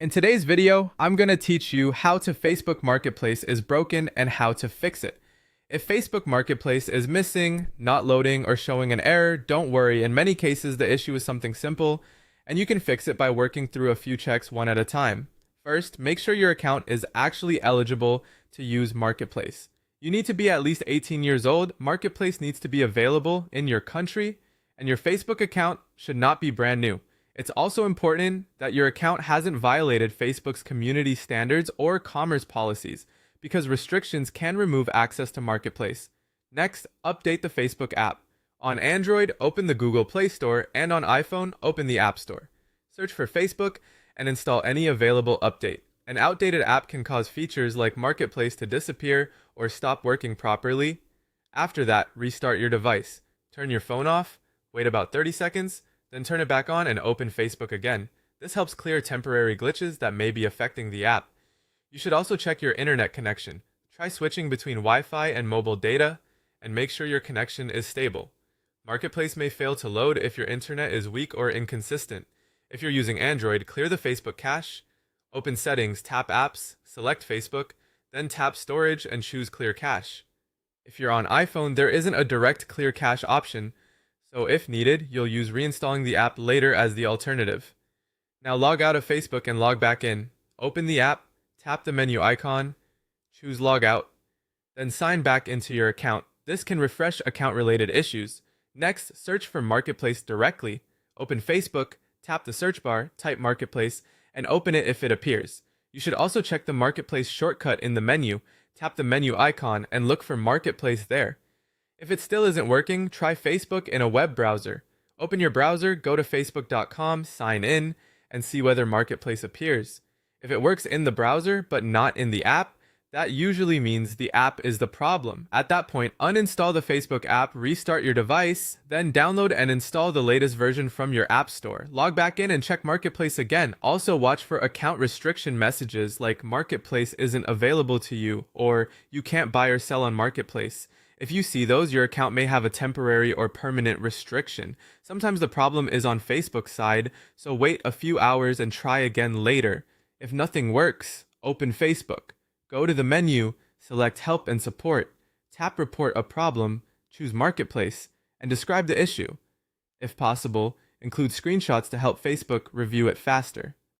In today's video, I'm going to teach you how to Facebook Marketplace is broken and how to fix it. If Facebook Marketplace is missing, not loading, or showing an error, don't worry. In many cases, the issue is something simple, and you can fix it by working through a few checks one at a time. First, make sure your account is actually eligible to use Marketplace. You need to be at least 18 years old, Marketplace needs to be available in your country, and your Facebook account should not be brand new. It's also important that your account hasn't violated Facebook's community standards or commerce policies, because restrictions can remove access to Marketplace. Next, update the Facebook app. On Android, open the Google Play Store, and on iPhone, open the App Store. Search for Facebook and install any available update. An outdated app can cause features like Marketplace to disappear or stop working properly. After that, restart your device. Turn your phone off, wait about 30 seconds, then turn it back on and open Facebook again. This helps clear temporary glitches that may be affecting the app. You should also check your internet connection. Try switching between Wi-Fi and mobile data, and make sure your connection is stable. Marketplace may fail to load if your internet is weak or inconsistent. If you're using Android, clear the Facebook cache, open Settings, tap Apps, select Facebook, then tap Storage and choose Clear Cache. If you're on iPhone, there isn't a direct clear cache option, so if needed, you'll use reinstalling the app later as the alternative. Now log out of Facebook and log back in. Open the app, tap the menu icon, choose Log Out, then sign back into your account. This can refresh account-related issues. Next, search for Marketplace directly. Open Facebook, tap the search bar, type Marketplace, and open it if it appears. You should also check the Marketplace shortcut in the menu, tap the menu icon, and look for Marketplace there. If it still isn't working, try Facebook in a web browser. Open your browser, go to facebook.com, sign in, and see whether Marketplace appears. If it works in the browser but not in the app, that usually means the app is the problem. At that point, uninstall the Facebook app, restart your device, then download and install the latest version from your app store. Log back in and check Marketplace again. Also watch for account restriction messages like Marketplace isn't available to you or you can't buy or sell on Marketplace. If you see those, your account may have a temporary or permanent restriction. Sometimes the problem is on Facebook's side, so wait a few hours and try again later. If nothing works, open Facebook. Go to the menu, select Help and Support, tap Report a Problem, choose Marketplace, and describe the issue. If possible, include screenshots to help Facebook review it faster.